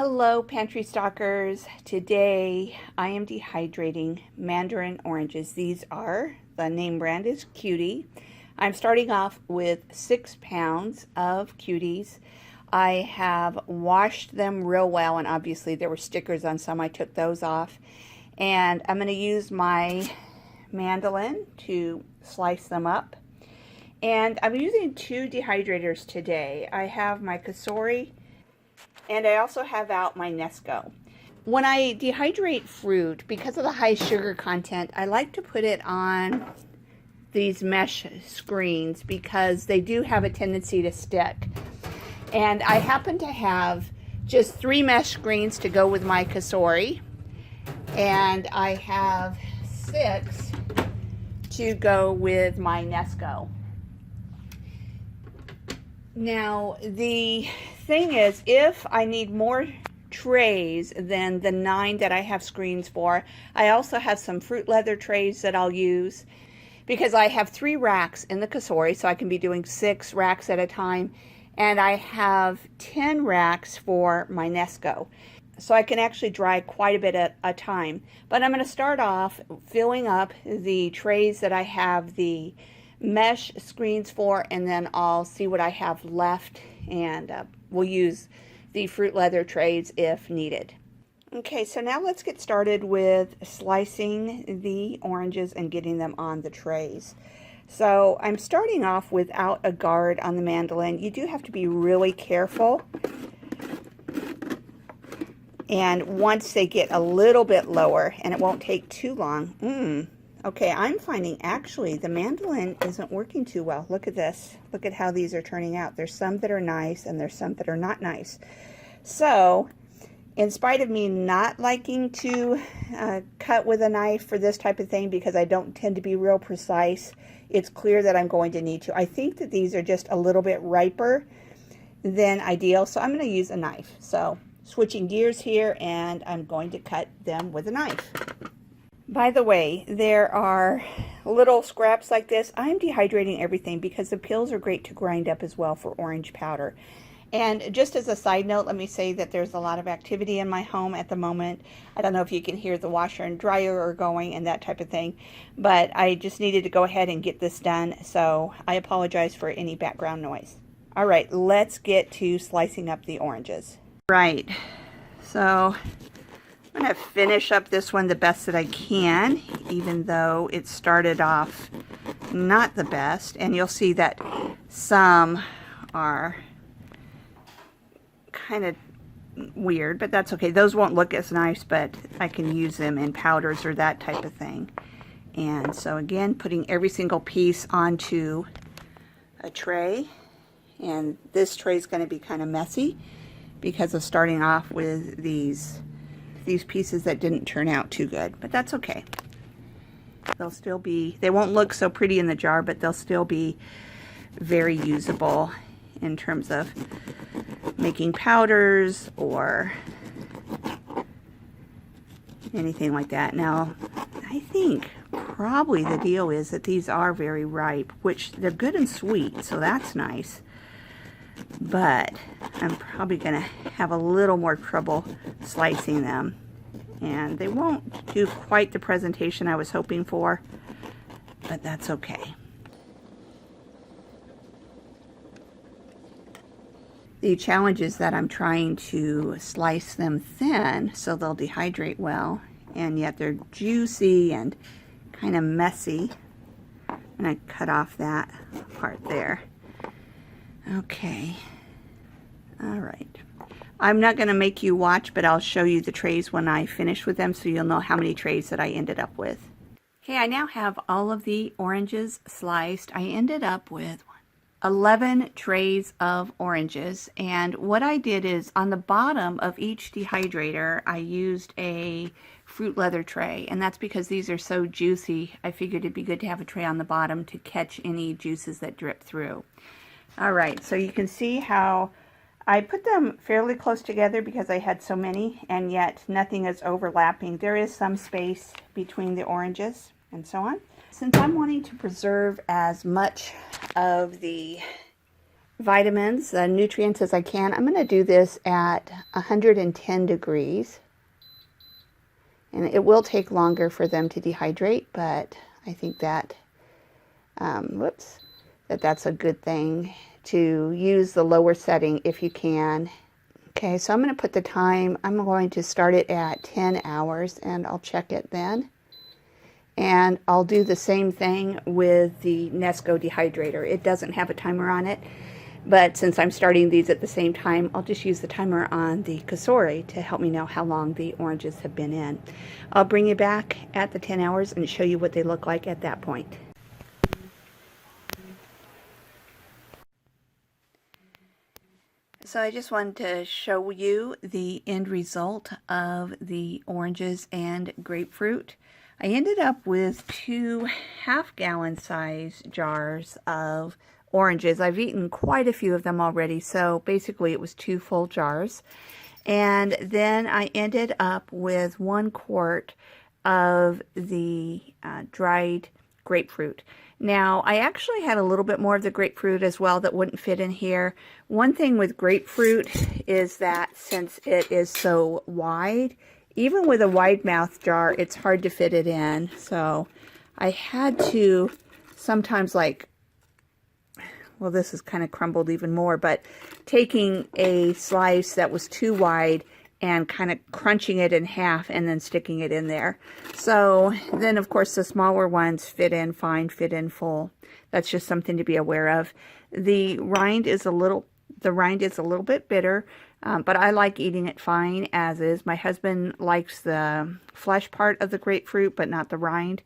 Hello, pantry stalkers. Today I am dehydrating mandarin oranges. These are, the name brand is Cutie. I'm starting off with 6 pounds of Cuties. I have washed them real well, and obviously there were stickers on some. I took those off. And I'm going to use my mandolin to slice them up. And I'm using 2 dehydrators today. I have my Kasori, and I also have out my Nesco. When I dehydrate fruit, because of the high sugar content, I like to put it on these mesh screens because they do have a tendency to stick. And I happen to have just 3 mesh screens to go with my Kasori, and I have 6 to go with my Nesco. Now, the thing is, if I need more trays than the 9 that I have screens for, I also have some fruit leather trays that I'll use because I have 3 racks in the Kasori, so I can be doing 6 racks at a time, and I have 10 racks for my Nesco. So I can actually dry quite a bit at a time. But I'm going to start off filling up the trays that I have the mesh screens for, and then I'll see what I have left, and we'll use the fruit leather trays if needed. Okay, so now let's get started with slicing the oranges and getting them on the trays. So I'm starting off without a guard on the mandolin. You do have to be really careful, and once they get a little bit lower, and it won't take too long. Okay, I'm finding actually the mandolin isn't working too well. Look at this. Look at how these are turning out. There's some that are nice and there's some that are not nice. So, in spite of me not liking to cut with a knife for this type of thing because I don't tend to be real precise, it's clear that I'm going to need to. I think that these are just a little bit riper than ideal, so I'm going to use a knife. So, switching gears here, and I'm going to cut them with a knife. By the way, there are little scraps like this. I'm dehydrating everything because the peels are great to grind up as well for orange powder. And just as a side note, let me say that there's a lot of activity in my home at the moment. I don't know if you can hear the washer and dryer are going and that type of thing, but I just needed to go ahead and get this done, so I apologize for any background noise. All right, let's get to slicing up the oranges. Right, so I'm going to finish up this one the best that I can, even though it started off not the best. And you'll see that some are kind of weird, but that's okay. Those won't look as nice, but I can use them in powders or that type of thing. And so again, putting every single piece onto a tray. And this tray is going to be kind of messy because of starting off with these pieces that didn't turn out too good, but that's okay. They'll still be, they won't look so pretty in the jar, but they'll still be very usable in terms of making powders or anything like that. Now, I think probably the deal is that these are very ripe, which they're good and sweet, so that's nice. But I'm probably going to have a little more trouble slicing them, and they won't do quite the presentation I was hoping for, but that's okay. The challenge is that I'm trying to slice them thin so they'll dehydrate well, and yet they're juicy and kind of messy. And I cut off that part there. Okay, all right. I'm not going to make you watch, but I'll show you the trays when I finish with them so you'll know how many trays that I ended up with. Okay, I now have all of the oranges sliced. I ended up with 11 trays of oranges, and what I did is on the bottom of each dehydrator I used a fruit leather tray, and that's because these are so juicy. I figured it'd be good to have a tray on the bottom to catch any juices that drip through. All right, so you can see how I put them fairly close together because I had so many, and yet nothing is overlapping. There is some space between the oranges and so on. Since I'm wanting to preserve as much of the vitamins, nutrients as I can. I'm going to do this at 110 degrees. And it will take longer for them to dehydrate, but I think that, that's a good thing to use the lower setting if you can. Okay, so I'm going to put the time, I'm going to start it at 10 hours and I'll check it then. And I'll do the same thing with the Nesco Dehydrator. It doesn't have a timer on it, but since I'm starting these at the same time, I'll just use the timer on the Kasori to help me know how long the oranges have been in. I'll bring you back at the 10 hours and show you what they look like at that point. So I just wanted to show you the end result of the oranges and grapefruit. I ended up with 2 half-gallon size jars of oranges. I've eaten quite a few of them already, so basically it was 2 full jars. And then I ended up with 1 quart of the dried grapefruit. Now, I actually had a little bit more of the grapefruit as well that wouldn't fit in here. One thing with grapefruit is that since it is so wide, even with a wide mouth jar, it's hard to fit it in. So I had to sometimes, like, well, this is kind of crumbled even more, but taking a slice that was too wide and kind of crunching it in half and then sticking it in there. So then, of course, the smaller ones fit in fine, fit in full. That's just something to be aware of. The rind is a little bit bitter, but I like eating it fine as is. My husband likes the flesh part of the grapefruit, but not the rind.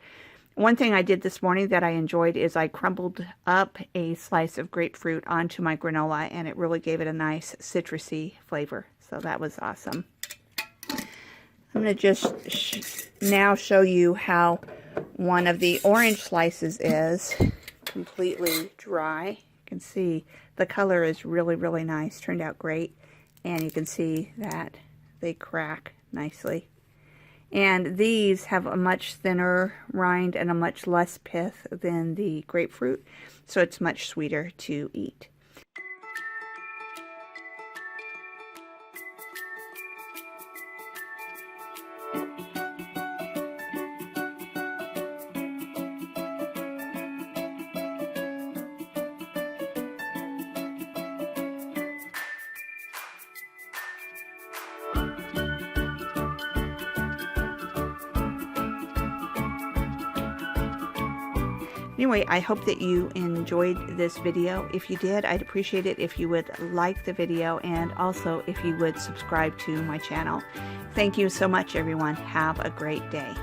One thing I did this morning that I enjoyed is I crumbled up a slice of grapefruit onto my granola, and it really gave it a nice citrusy flavor. So that was awesome. I'm going to just now show you how one of the orange slices is completely dry. You can see the color is really, really nice. Turned out great. And you can see that they crack nicely. And these have a much thinner rind and a much less pith than the grapefruit, so it's much sweeter to eat. Anyway, I hope that you enjoyed this video. If you did, I'd appreciate it if you would like the video and also if you would subscribe to my channel. Thank you so much, everyone. Have a great day.